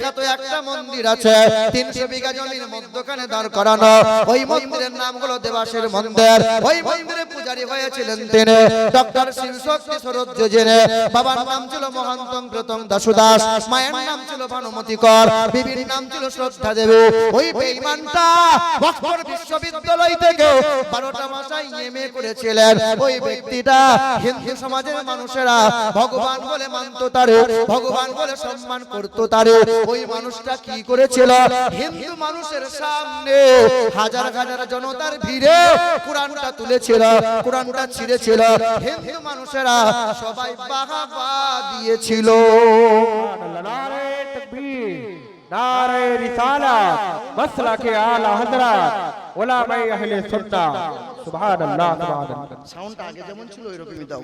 বিখ্যাত একটা মন্দির আছে 300 বিঘা জমির মধ্যখানে দাঁড় করানো। ওই মন্দিরের নাম হলো দেবাশের মন্দির। ওই মন্দিরে পূজারী হয়েছিলেন তিনি ডক্টর শিবশক্তি সরোজ্জেনে। বাবার নাম ছিল মহান্তং প্রতং দাসুদাস, মায়ের নাম ছিল ভানুমতি কর, বিবির নাম ছিল শ্রদ্ধা দেবী। ওই বেঈমানটা অক্সফোর্ড বিশ্ববিদ্যালয় থেকে 12টা ভাষায় এমএ করেছিলেন। ওই ব্যক্তিটা হিন্দু সমাজের মানুষেরা ভগবান বলে মানত তারে, ভগবান বলে সম্মান করত তারে। ওই মানুষটা কি করেছিল, হিন্দু মানুষের সামনে হাজার হাজার জনতার ভিড়ে কোরআনটা তুলেছিল, কোরআনটা ছিঁড়েছিল। হিন্দু মানুষেরা সবাই বাহবা দিয়েছিল। नारे तकबीर, नारे रिसालत, मसलके आला हजरत, उलामाए अहले सुन्नत। सुभान अल्लाह, सुभान अल्लाह। সাউন্ডটা আগে যেমন ছিল ওইরকমই দাও।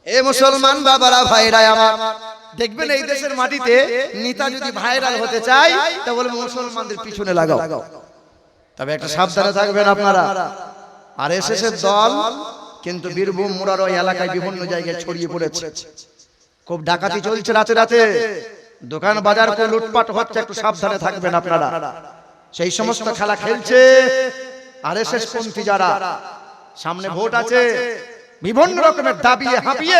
এ মুসলমান বাবারা ভাইরা আমার, দেখবেন এই দেশের মাটিতে নেতা যদি ভাইরাল হতে চায় তা বলে মুসলমানদের পিছনে লাগাও। তবে একটা সাবধানে থাকবেন আপনারা, আরএসএস এর দল কিন্তু বীরভূম মুরার ওই এলাকায় বিভিন্ন জায়গায় ছড়িয়ে পড়েছে। খুব ডাকাতি চলছে রাতে রাতে, দোকান বাজার করে লুটপাট হচ্ছে, একটু সাবধানে থাকবেন আপনারা। সেই সমস্ত খেলা খেলছে আরএসএস পন্থী যারা। সামনে ভোট আছে, বিভিন্ন রকমের দাবিয়ে হাঁপিয়ে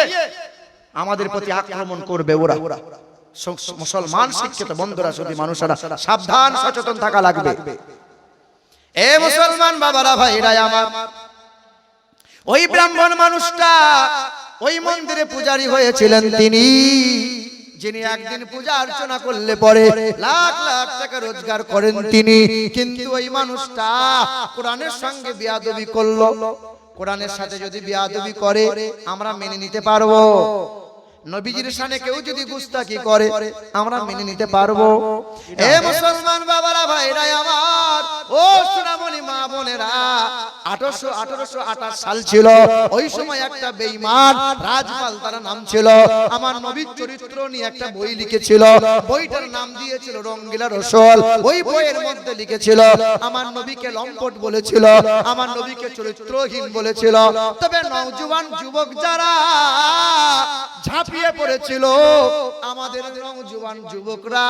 আমাদের প্রতি আক্রমণ করবে ওরা। মুসলমান শিক্ষিত বন্ধুরা, শুধু মানুষেরা সাবধান সচেতন থাকা লাগবে। এ মুসলমান বাবারা ভাইরা আমার, ওই ব্রাহ্মণ মানুষটা ওই মন্দিরে পূজারী হয়েছিলেন তিনি, যিনি একদিন পূজা অর্চনা করলে পরে লাখ লাখ টাকা রোজগার করেন তিনি। কিন্তু ওই মানুষটা কোরআনের সঙ্গে বিয়াদবি করলো। কোরআনের সাথে যদি বিয়াদবি করে আমরা মেনে নিতে পারবো? নবীজির শানে কেউ যদি গুস্তাখি করে আমরা মেনে নিতে পারবো? এ মুসলমান বাবারা ভাইরা আমার, ও সোনামণি মা বোনেরা, 1828 সাল ছিল। ওই সময় একটা বেঈমান রাজপাল, তার নাম ছিল, আমার নবীর চরিত্র নিয়ে একটা বই লিখেছিল। বইটার নাম দিয়েছিল রঙ্গিলা রসল। ওই বইয়ের মধ্যে লিখেছিল আমার নবীকে লম্পট বলেছিল, আমার নবীকে চরিত্রহীন বলেছিল। তবে নওজোয়ান যুবক যারা ঝাঁপিয়ে পড়েছিল, আমাদের নওজোয়ান যুবকরা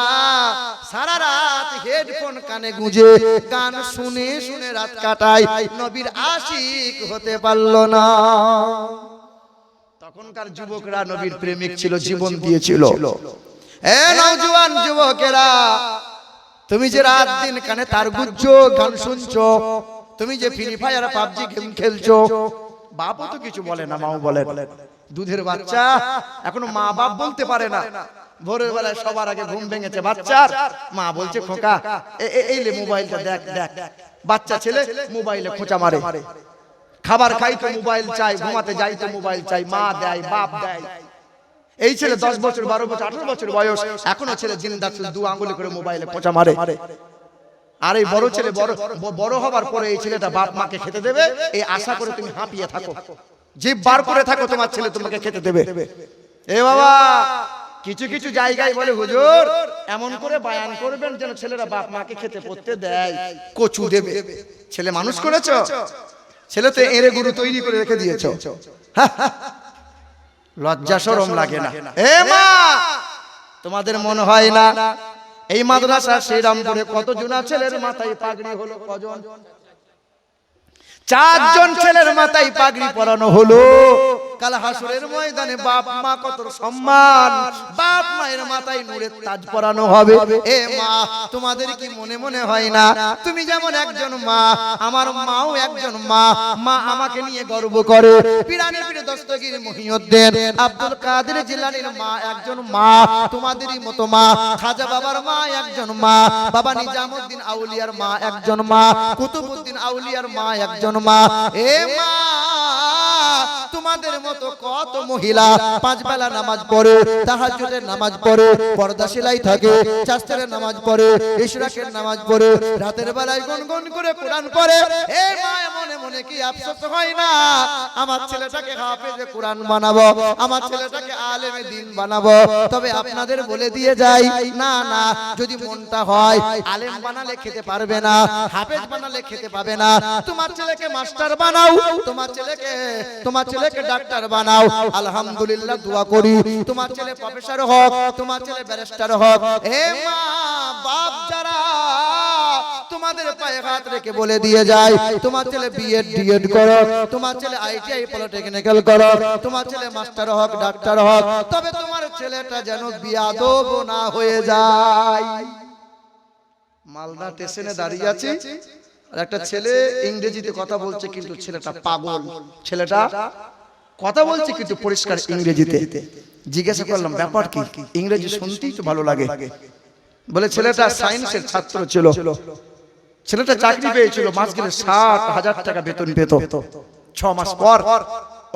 সারা রাত হেডফোন কানে গুঁজে গান শুনে শুনে রাত কাটায়, নবীর আশিক হতে পারল না। তখনকার যুবকরা নবীর প্রেমিক ছিল, জীবন দিয়েছিল। এ নওজোয়ান যুবকেরা, তুমি যে রাত দিন কানে তার গুজ্জো গান শুনছো, তুমি যে ফ্রি ফায়ার পাবজি গেম খেলছো, বাপও তো কিছু বলে না, মাও বলে। দুধের বাচ্চা এখনো মা বাপ বলতে পারে না। ভোরের বেলায় সবার আগে ঘুম ভেঙেছে বাচ্চার, মা বলছে খোকা এই লে মোবাইলটা দেখ দেখ। বাচ্চা ছেলে মোবাইলে খোঁচা মারে, খাবার খাই তো মোবাইল চাই, ঘুমাতে যাই তো মোবাইল চাই, মা দেয় বাপ দেয়। এই ছেলে 10 বছর 12 বছর 18 বছর বয়স, এখনো ছেলে জিন্দা দু আঙ্গুলে করে মোবাইলে খোঁচা মারে। আর এই বড় ছেলে বড় হবার পরে এই ছেলেটা বাপ মাকে খেতে দেবে এই আশা করে তুমি হাঁপিয়ে থাকো, জিভ বার করে থাকো তোমার ছেলে তোমাকে খেতে দেবে। এ বাবা, কিছু কিছু জায়গায় বলে হুজুর এমন করে বয়ান করবেন যেন ছেলেরা বাপ মাকে খেতে পড়তে দেয়, কচু দেবে। ছেলে মানুষ করেছো, ছেলে তো এরে গুরু তৈরি করে রেখে দিয়েছো, লজ্জা শরম লাগে না? এ মা, তোমাদের মনে হয় না এই মাদ্রাসা শ্রীরামপুরে কতজন ছেলের মাথায় পাগড়ি হলো? কজন? 4 জন ছেলের মাথায় পাগড়ি পরানো হলো। কাল হাসরের ময়দানে বাপ মা কত সম্মান, বাপ মায়ের মাথায় নূরের তাজ পরানো হবে। এ মা, তোমাদের কি মনে মনে হয় না তুমি যেমন একজন মা, আমার মাও একজন মা, মা আমাকে নিয়ে গর্ব করে। পীরানি পীর দস্তগীর মহিউদ্দিন আব্দুল কাদের জিলানীর মা একজন মা, তোমাদেরই মতো মা। খাজা বাবার মা একজন মা, বাবা নিজামউদ্দিন আউলিয়ার মা একজন মা, কুতুবউদ্দিন আউলিয়ার মা একজন মা। এ মা, তোমাদের মতো কত মহিলা 5 বেলা নামাজ পড়ে, তাহাজ্জুদের নামাজ পড়ে, পর্দা সেলাই থাকে, চাস্তের নামাজ পড়ে, ইশরাকের নামাজ পড়ে, রাতের বেলায় গুনগুন করে কোরআন পড়ে। এ মা, মনে মনে কি আফসোস হয় না আমার ছেলেটাকে হাফেজে কোরআন বানাবো, আমার ছেলেটাকে আলেমে দ্বীন বানাবো? তবে আপনাদের বলে দিয়ে যাই, না না, যদি মনটা হয় আলেম বানালে খেতে পারবে না, হাফেজ বানালে খেতে পাবে না। তোমার ছেলেকে মাস্টার বানাও, তোমার ছেলেকে ডাক্তার বানাও। আলহামদুলিল্লাহ, দোয়া করি তোমার ছেলে প্রফেসর হোক, তোমার ছেলে ব্যারিস্টার হোক। এ মা, বাপ যারা তোমাদের পায়ে হাত রেখে বলে দিয়ে যায় তোমার ছেলে বিএড ডিএড করো, তোমার ছেলে আইটিআই পলিটেকনিক্যাল করো, তোমার ছেলে মাস্টার হোক ডাক্তার হোক, তবে তোমার ছেলেটা যেন বিয়াদব না হয়ে যায়। মালদা স্টেশনে দাঁড়িয়ে আছে আর একটা ছেলে ইংরেজিতে কথা বলছে, কিন্তু ছেলেটা পাগল। ছেলেটা কথা বলছে কিন্তু পরিষ্কার ইংরেজিতে। জিজ্ঞাসা করলাম ব্যাপার কি? ইংরেজি শুনতেই তো ভালো লাগে। বলে ছেলেটা সায়েন্সের ছাত্র ছিল, ছেলেটা চাকরি পেয়েছিল, মাস গেলে 60,000 টাকা বেতন পেত। 6 মাস পর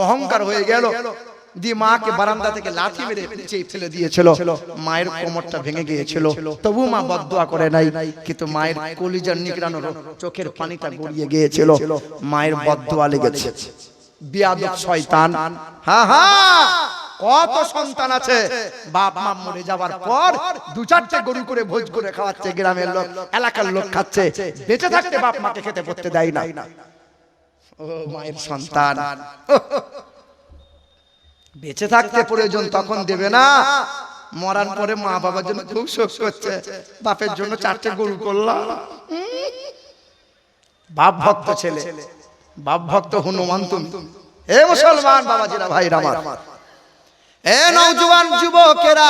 অহংকার হয়ে গেল, দিয়ে মাকে বারান্দা থেকে লাথি মেরে নিচে ফেলে দিয়েছিল। মায়ের কোমরটা ভেঙে গিয়েছিল, তবু মা বদদুয়া করে নাই, কিন্তু মায়ের কলিজার নিকড়ানো চোখের পানিটা গড়িয়ে গিয়েছিল, মায়ের বদদুয়া লেগেছে। বিয়াদব শয়তান। হ্যাঁ হ্যাঁ, কত সন্তান আছে বাপ মা মরে যাওয়ার পর 2-4টে গরু করে ভোজ করে খাওয়াচ্ছে, গ্রামের লোক এলাকার লোক খাচ্ছে, বেঁচে থাকতে বাপ মাকে খেতে পড়তে দেয় না। ও মায়ের সন্তান, বেঁচে থাকতে প্রয়োজন তখন দেবে না, মরার পরে মা বাবার জন্য খুব শোক করছে, বাপের জন্য 4টে গরু করলাম। বাপ ভক্ত ছেলে, বাপ ভক্ত হনুমান তুমি। হে মুসলমান বাবাজিরা ভাইরা আমার, এ নওজোয়ান যুবকেরা,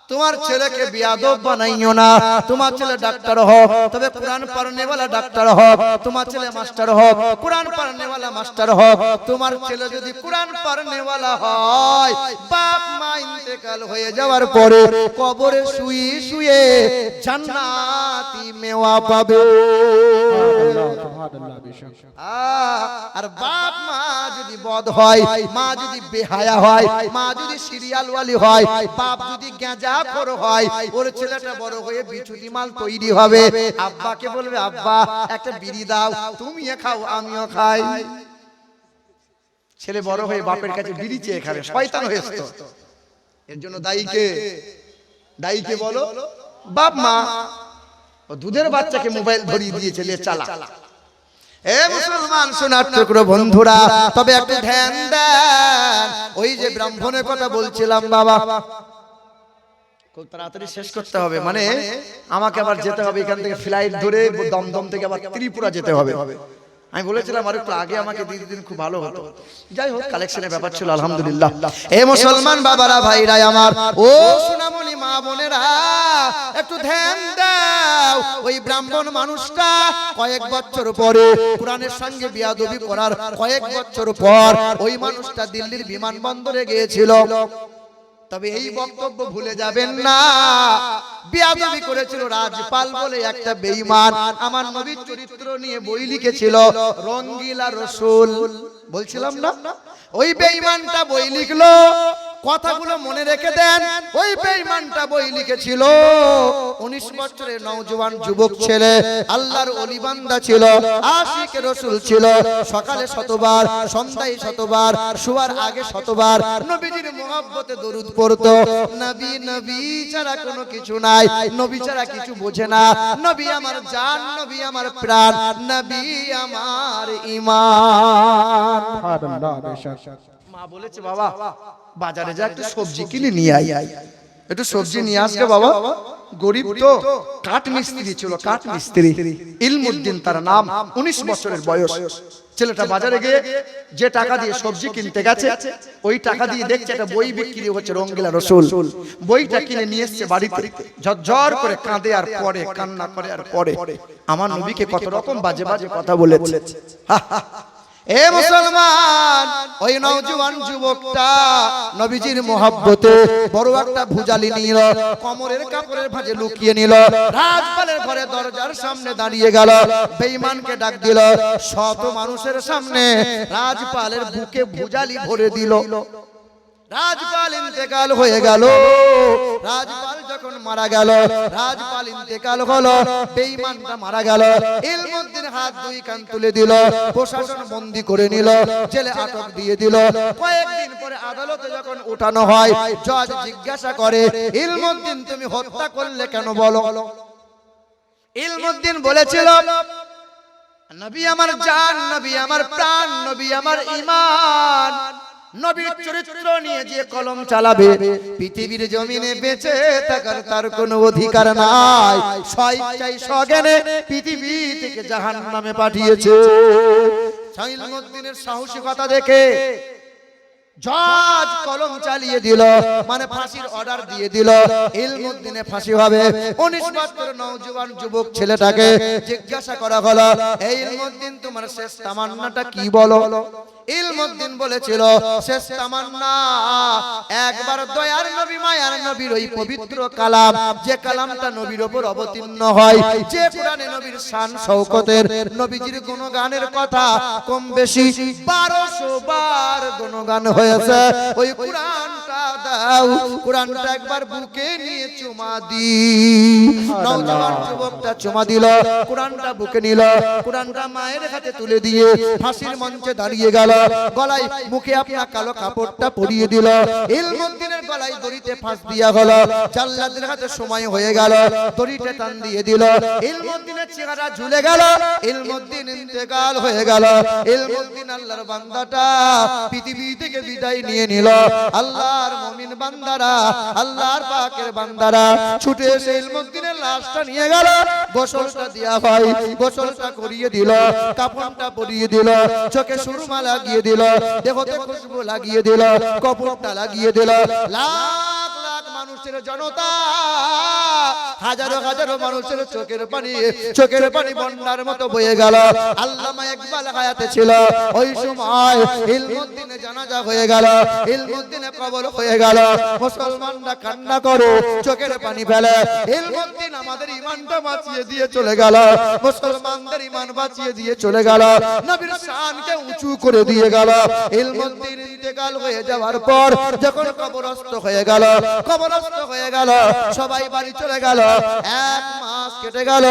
তোমার ছেলেকে বিয়াদব বানাইও না। তোমার ছেলে ডাক্তার হোক, তবে কোরআন পড়নেওয়ালা ডাক্তার হোক। তোমার ছেলে মাস্টার হোক, কোরআন পড়নেওয়ালা মাস্টার হোক। তোমার ছেলে যদি কোরআন পড়নেওয়ালা হয়, বাপ মা ইন্তেকাল হয়ে যাওয়ার পরে কবরে শুয়ে শুয়ে জান্নাতি মেওয়া পাবে। আর বাপ মা যদি বদ হয়, মা যদি বেহায়া হয়, মা যদি সিরিয়ালওয়ালি হয়, বাপ যদি গাঁজাখোর হয়, ওর ছেলেটা বড় হয়ে বিছুটি মাল তৈরি হবে। আব্বাকে বলবে আব্বা একটা বিড়ি দাও, তুমিও খাও আমিও খাই। ছেলে বড় হয়ে বাপের কাছে বিড়ি চেয়ে খাবে, শয়তান হয়েছে তো। এর জন্য দায়ী কে? দায়ী কে বলো? বাপ মা। ও দুধের বাচ্চাকে মোবাইল ধরিয়ে দিয়েছে, লে চালা। এ মুসলমান সোনার টুকরো বন্ধুরা, তবে একটু ধ্যান দেন। ওই যে ব্রাহ্মণের কথা বলছিলাম বাবা, খুব তাড়াতাড়ি শেষ করতে হবে, মানে আমাকে আবার যেতে হবে এখান থেকে, ফ্লাইট ধরে দমদম থেকে আবার ত্রিপুরা যেতে হবে। আমি বলেছিলাম আর একটু আগে আমাকে দিয়ে দিন, খুব ভালো হতো। যাই হোক, কালেকশনের ব্যাপার ছিল, আলহামদুলিল্লাহ। এ মুসলমান বাবারা ভাইরা আমার, ও সোনামণি মা বোনেরা, একটু ধ্যান দাও। ওই ব্রাহ্মণ মানুষটা কয়েক বছর পরে কোরআনের সঙ্গে বিয়াদবি করার কয়েক বছর পর ওই মানুষটা দিল্লির বিমানবন্দরে গিয়েছিল। তবে এই বক্তব্য ভুলে যাবেন না, বিয়াদবি করেছিল রাজপাল বলে একটা বেঈমান। আমার নবীর চরিত্র নিয়ে বই লিখেছিল, রঙ্গিলা রসুল, বলছিলাম না? ওই বেঈমানটা বই লিখলো, কথাগুলো মনে রেখে দেন। ওই বেঈমানটা বই লিখেছিল, 19 বছরের নওজোয়ান যুবক ছেলে, আল্লাহর ওলি বান্দা ছিল, আশিক রাসূল ছিল। সকালে শতবার, সন্ধ্যায় শতবার, শোয়ার আগে শতবার নবীজির মুহাব্বতে দরুদ পড়তো। নবী নবী ছাড়া কোনো কিছু নাই, নবী ছাড়া কিছু বোঝে না। নবী আমার জান, নবী আমার প্রাণ, নবী আমার ঈমান। মা বলেছে বাবা বাজারে যা একটু সবজি কিনে নিয়ে আই, একটু সবজি নিয়ে আসবে বাবা। গরিব তো, কাঠ মিস্ত্রি ছিল, কাঠ মিস্ত্রি, ইলমুদ্দিন তার নাম, 19 বছরের বয়স। ছেলেটা বাজারে গিয়ে যে টাকা দিয়ে সবজি কিনতে গেছে, ওই টাকা দিয়ে দেখছে একটা বই বিক্রি হচ্ছে, রঙ্গিলা রসুল। বইটা কিনে নিয়ে এসছে বাড়িতে, ঝরঝর করে কাঁদে আর পড়ে, কান্না করে আর পড়ে, আমার নবীকে কত রকম বাজে বাজে কথা বলেছে। এ মুসলমান, ওই নওজোয়ান যুবকটা নবীজির মুহাব্বতে বড় একটা ভুজালি নিল, কোমরের কাপড়ের ভাঁজে লুকিয়ে নিল, রাজপালের ঘরে দরজার সামনে দাঁড়িয়ে গেল, বেঈমানকে ডাক দিল। শত মানুষের সামনে রাজপালের বুকে ভুজালি ভরে দিল। রাজপাল ইন্তেকাল হয়ে গেল। রাজপাল যখন মারা গেল, রাজপাল ইন্তেকাল হলো, বেঈমানটা মারা গেল। ইলমুদ্দিন হাত দুই কান তুলে দিল, প্রশাসন বন্দী করে নিল, জেলে আটক দিয়ে দিল। কয়েকদিন পরে আদালতে যখন উঠানো হয়, জজ জিজ্ঞাসা করে, ইলমুদ্দিন তুমি হত্যা করলে কেন বলো? ইলমুদ্দিন বলেছিল, নবী আমার জান, নবী আমার প্রাণ, নবী আমার ঈমান, নবীর চরিত্র নিয়ে যে কলম চালাবে পৃথিবীর জমিনে বেঁচে থাকার তার কোনো অধিকার নাই। স্বইচ্ছায় সজ্ঞানে পৃথিবী থেকে জাহান্নামে পাঠিয়েছে। ইলমুদ্দিনের সাহসিকতা দেখে জজ কলম চালিয়ে দিল, মানে ফাঁসির অর্ডার দিয়ে দিল, ইলমুদ্দিনে ফাঁসি হবে। 19 বছরের নওজোয়ান যুবক ছেলেটাকে জিজ্ঞাসা করা হলো, এই ইলমুদ্দিন তোমার শেষ তামান্নাটা কি বলো? ইলমুদ্দিন বলেছিল, শেষ তামান্না একবার দয়ার নবী মায়ার নবীর ওই পবিত্র কালাম, যে কালামটা নবীর উপর অবতীর্ণ হয়, যে কোরআনে নবীর শান শওকতের নবীজির গুণগানের কথা কম বেশি 1200 বার গুণগান হয়েছে, ওই কোরআনটা দাও, কোরআনটা একবার বুকে নিয়ে চুমা দি। নওজোয়ান যুবকটা চুমা দিল, কোরআনটা বুকে নিল, কোরআনটা মায়ের হাতে তুলে দিয়ে ফাঁসির মঞ্চে দাঁড়িয়ে গেল। গলায় মুখে আপনার কালো কাপড়টা পরিয়ে দিল, ইলমুদ্দিনের গলায় দড়িতে ফাঁস দিয়া হলো। জাল্লাদের হাতে সময় হয়ে গেল, দড়িতে টান দিয়ে দিল, ইলমুদ্দিনের চেহারা ঝুলে গেল, ইলমুদ্দিন ইন্তেকাল হয়ে গেল। ইলমুদ্দিন আল্লাহর বান্দাটা পৃথিবী থেকে বিদায় নিয়ে নিল। আল্লাহর মুমিন বান্দারা, আল্লাহর পাকের বান্দারা ছুটে এসে ইলমুদ্দিনের লাশটা নিয়ে গেল। গোসলটা দেয়া হয়, গোসলটা করিয়ে দিল, কাফনটা পরিয়ে দিল, চোখে সুরমা লাগিয়ে দিল, দেহতে খুশবু লাগিয়ে দিল, কপড়টা লাগিয়ে দিল। লাখ লাখ মানুষের জনতা, হাজারো হাজারো মানুষের চোখের পানি বন্যার মতো বয়ে গেল। আল্লামা ইকবাল হায়াতে ছিল, ওই সময় ইলমুদ্দিনে জানাজা হয়ে গেল, ইলমুদ্দিনে কবর হয়ে গেল। মুসলমানরা কান্না করো, চোখের পানি ফেলে। ইলমুদ্দিন আমাদের ঈমানটা বাঁচিয়ে দিয়ে চলে গেল, মুসলমানদের ঈমান বাঁচিয়ে দিয়ে চলে গেল, নবীর শানকে উঁচু করে দিয়ে গেল। ইলমুদ্দিন ইন্তেকাল হয়ে যাওয়ার পর যখন কবরস্থ হয়ে গেল, সবাই বাড়ি চলে গেল। 1 মাস কেটে গেল,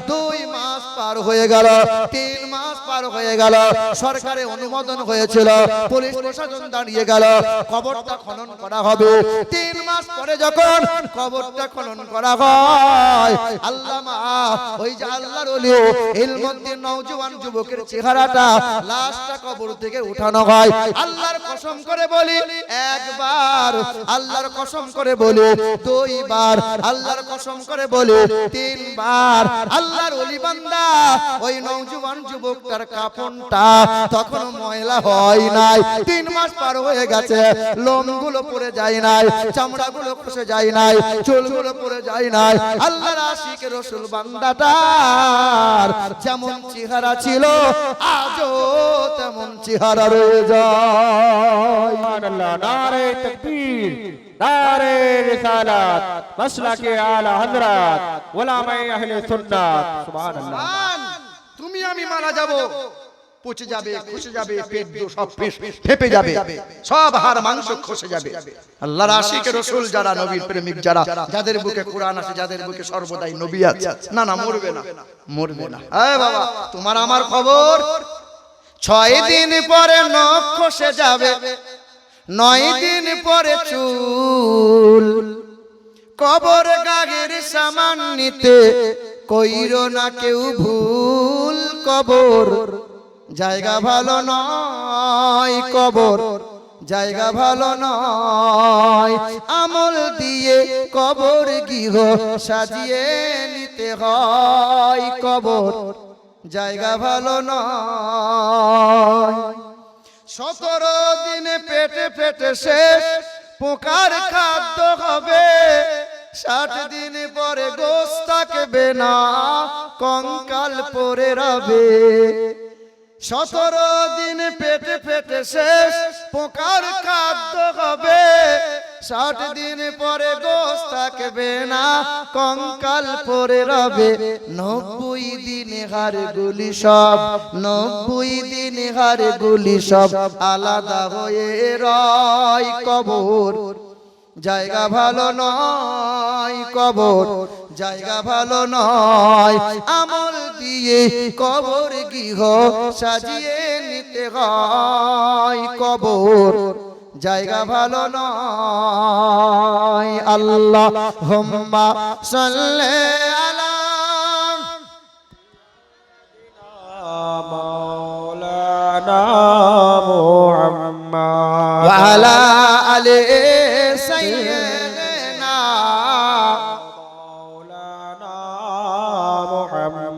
2 মাস পার হয়ে গেল, 3 মাস পার হয়ে গেল। সরকারে অনুমোদন হয়েছিল, পুলিশ প্রশাসন দাঁড়িয়ে গেল, কবরটা খনন করা হবে। 3 মাস পরে যখন কবরটা খনন করা হয়, আল্লামা ওই যে আল্লাহর ওলি ইলমুদ্দিন নওজোয়ান যুবকের চেহারাটা, লাশটা কবর থেকে উঠানো হয়। আল্লাহর কসম করে বলি একবার, আল্লাহর কসম করে বলি 2 বার, আল্লাহর কসম করে বলি 3 বার। আল্লাহর ওলি বান্দা ওই নওজোয়ান যুবকটার কাফনটা তখন ময়লা হয় নাই, 3 মাস পার হয়ে গেছে, লোমগুলো পড়ে যায় নাই, চামড়াগুলো খসে যায় নাই, চুলগুলো পড়ে যায় নাই। আল্লাহর আশিক রাসূল বান্দাটার যেমন চেহারা ছিল আজও তেমন চেহারা রয়ে যায়। সুবহানাল্লাহ, নারে তাকবীর, নারে রিসালাত, মাসলাকে আলা হযরত উলামায়ে আহলে সুন্নাত। সুবহানাল্লাহ। তুমি আমি মারা যাব, পচে যাবে, খসে যাবে, পেট সব ফেপে যাবে, সব হাড় মাংস খসে যাবে। আল্লাহর আশিক রাসূল যারা, নবীর প্রেমিক যারা, যাদের বুকে কোরআন আছে, যাদের বুকে সর্বদাই নবী আছে, না না মরবে না, মরবে না। এই বাবা, তোমার আমার খবর, 6 দিন পরে নখ খসে যাবে, 9 দিন পরে চুল, কবর গাগের সামান নিতে কইরো না কেউ ভুল। কবর জায়গা ভালো নয়, কবর জায়গা ভালো নয়, আমল দিয়ে কবর গৃহ সাজিয়ে নিতে হয়। কবর জায়গা ভালো নয়। 17 দিনে পেটে পেটে শেষ, পোকার খাদ্য হবে, 60 দিন পরে গোশত থাকবে না, কঙ্কাল পড়ে রবে। 17 দিন পেটে পেটে শেষ, পোকার খাদ্য হবে, 60 দিন পরে গোশত থাকবে না, কঙ্কাল পড়ে রবে। 90 দিন হাড়গুলি সব, 90 দিন হাড়গুলি সব আলাদা হয়ে রয়। কবর জায়গা ভালো নয়, কবর জায়গা ভালো নয়, আমল দিয়ে কবর গৃহ সাজিয়ে নিতে হয়। কবর জায়গা ভালো নয়। আল্লাহুম্মা সাল্লি আলা মাওলানা মুহাম্মদ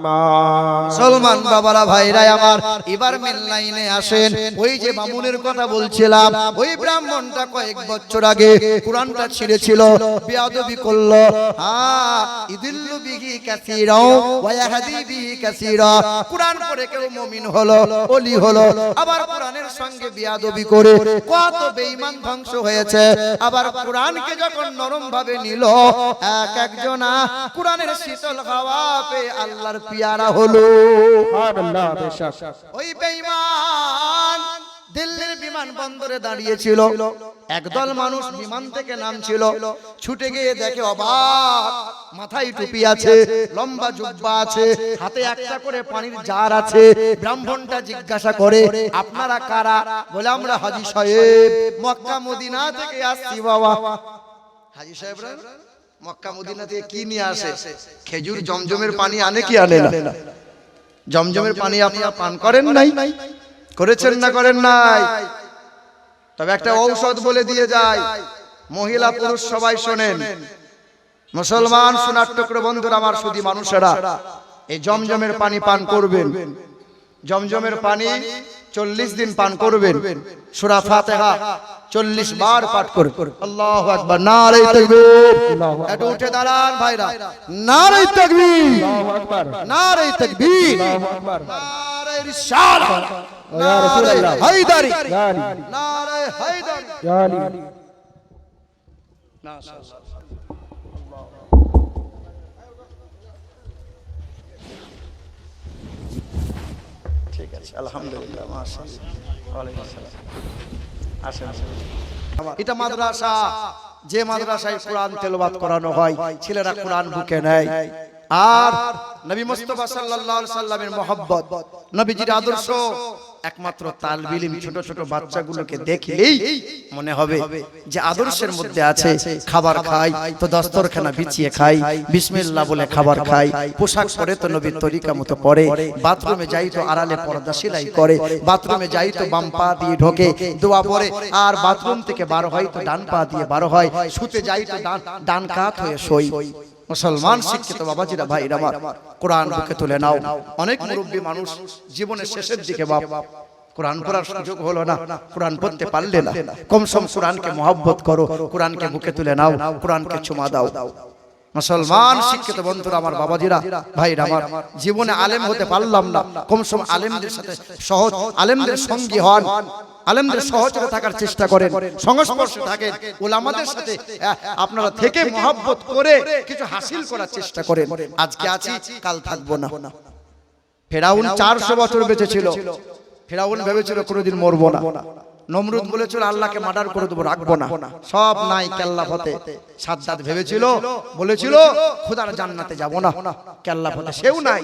محمد মুসলমান বাবারা ভাইরা আমার, এবার মেন লাইনে আসেন। ওই যে মামুনের কথা বলছিলাম, ওই ব্রাহ্মণটা কয়েক বছর আগে কোরআনটা ছিঁড়েছিল, বেয়াদবি করলো। ইদিল্লু বিহি কাসীরা ওয়া ইয়াহদি বিহি কাসীরা। কোরআন পড়ে কেউ মুমিন হলো, ওলি হলো, আবার কোরআনের সঙ্গে বেয়াদবি করে কত বেঈমান ধ্বংস হয়েছে। আবার কোরআনকে যখন নরম ভাবে নিল, এক একজনা কোরআনের শীতল হাওয়া পেয়ে আল্লাহর পিয়ারা হলো। সুবহানাল্লাহ বেশক ওই বেঈমান দিল্লির বিমানবন্দরে দাঁড়িয়েছিল, একদল মানুষ বিমান থেকে নামছিল, ছুটে গিয়ে দেখে অবাক, মাথায় টুপি আছে, লম্বা জুব্বা আছে, হাতে একটা করে পানির জার আছে। ব্রাহ্মণটা জিজ্ঞাসা করে, আপনারা কারা? বলে আমরা হাজী সাহেব, মক্কা মদিনা থেকে আসছি বাবা। হাজী সাহেবরা মক্কা মদিনা থেকে কি নিয়ে আসে? খেজুর জমজমের পানি আনে কি আনে না? জমজমের পানি আপনারা পান করেন নাই? করেছেন না করেন নাই? তবে একটা ঔষধ বলে দিয়ে যায়, মহিলা পুরুষ সবাই শোনেন, মুসলমান সোনার টুকরো বন্ধুরা আমার, শুধু মানুষেরা এই জমজমের পানি পান করবেন। জমজমের পানি 40 দিন পান করবেন। সূরা ফাতিহা 40 বার পাঠ করবেন। আল্লাহু আকবার, নারে তাকবীর। একটু উঠে দাঁড়ান ভাইরা, নারে তাকবীর, আল্লাহু আকবার নারে তাকবীর, আল্লাহু আকবার নারে রিসালাত, ইয়া রাসূলুল্লাহ হায়দারি, ইয়া আলী নারে হায়দারি। ইয়া আলী ঠিক আছে, আলহামদুলিল্লাহ, মাশাআল্লাহ, ওয়ালাইকুম আসসালাম। আসেন। এটা মাদ্রাসা, যে মাদ্রাসায় কোরআন তেলাওয়াত করানো হয়, ছেলেরা কোরআন বুকে নেয়। আর নবী মুস্তাফা সাল্লাল্লাহু আলাইহি সাল্লামের মহব্বত, নবীজির আদর্শ একমাত্র তালবে ইলম ছোট ছোট বাচ্চাগুলোকে দেখলেই মনে হবে যে আদর্শের মধ্যে আছে। খাবার খাই তো দস্তরখানা বিছিয়ে খাই, বিসমিল্লাহ বলে খাবার খাই, পোশাক পরে তো নবীর তরিকা মতো পরে, বাথরুমে যাই তো আড়ালে পর্দা সেলাই করে, বাথরুমে যাই তো বাম পা দিয়ে ঢোকে, দোয়া পড়ে, আর বাথরুম থেকে বার হয় তো ডান পা দিয়ে বার হয়, শুতে যাই তো ডান কাত হয়ে শোই। মুসলমান শিক্ষিত বাবাজিরা ভাইরা আমার, কোরআন বুকে তুলে নাও। অনেক মুরব্বী মানুষ জীবনের শেষের দিকে বাপ কোরআন পড়ার সুযোগ হলো না, কোরআন পড়তে পারলে না, কমসম কোরআনকে মহব্বত করো, কোরআনকে বুকে তুলে নাও, কোরআনকে চুমা দাও। মুসলমান শিক্ষিত বন্ধুরা আমার, বাবাজিরা ভাইরা আমার, জীবনে আলেম হতে পারলাম না, কমসম আলেমদের সাথে সহজ, আলেমদের সঙ্গী হন, আলেমদের সহচরে থাকার চেষ্টা করেন, সংস্পর্শে থাকেন, উলামাদের সাথে আপনারা থেকে মহব্বত করে কিছু হাসিল করার চেষ্টা করেন। আজকে আছি, কাল থাকবো না। ফেরাউন 400 বছর বেঁচে ছিল। ফেরাউন ভেবেছিল কোনোদিন মরবো না। নমরুদ বলেছিল আল্লাহকে মার্ডার করে দেবো, রাখবো না, সব নাই কেল্লা ফতে। সাদ্দাত ভেবেছিল, বলেছিল খোদার জান্নাতে যাব না, কেল্লা ফতে সেও নাই।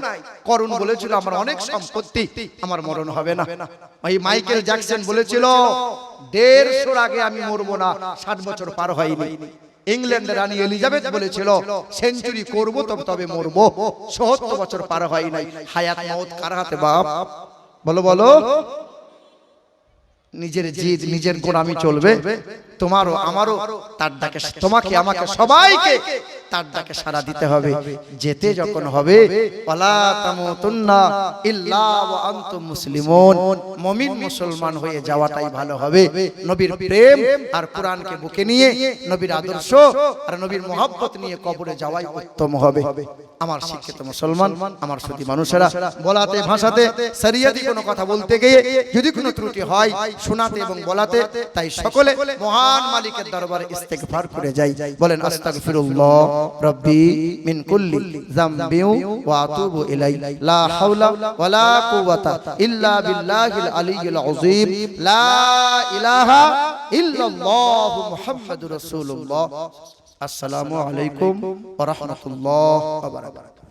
করুন বলেছিল আমার অনেক সম্পত্তি, আমার মরণ হবে না। ওই মাইকেল জ্যাকসন বলেছিল 150 আগে আমি মরবো না, 60 বছর পার হয়নি। ইংল্যান্ডের রানী এলিজাবেথ বলেছিল সেঞ্চুরি করবো তবে মরবো, ৭০ বছর পার হয় নাই। হায়াত মওত কার হাতে বাপ? বলো বলো। নিজের জিদ, নিজের গোলামি চলবে, তোমারও আমারও তার ডাকে, তোমাকে আমাকে সবাইকে তার ডাকে সাড়া দিতে হবে। যেতে যখন হবে, ওয়ালা তামুতুন্না ইল্লা ওয়া আনতুম মুসলিমুন, মুমিন মুসলমান হয়ে যাওয়াটাই ভালো হবে। নবীর প্রেম আর কোরআনকে বুকে নিয়ে, নবীর আদর্শ আর নবীর মহব্বত নিয়ে কবরে যাওয়াই উত্তম হবে। আমার শিক্ষিত মুসলমান, আমার সুধী মানুষেরা, বলাতে ভাষাতে শরিয়তি কোনো কথা বলতে গিয়ে যদি কোনো ত্রুটি হয়, শোনাতে এবং বলাতে, তাই সকলে মহান মালিকের দরবারে ইস্তেগফার করে যাই। বলেন আস্তাগফিরুল্লাহ রাব্বি মিন কুল্লি যামবি ওয়া আতুবু ইলাইহি, লা হাওলা ওয়ালা কুওয়াতা ইল্লা বিল্লাহিল আলিয়্যিল আযীম, লা ইলাহা ইল্লাল্লাহু মুহাম্মাদুর রাসূলুল্লাহ। আসসালামু আলাইকুম ওয়া রাহমাতুল্লাহি ওয়া বারাকাতুহু।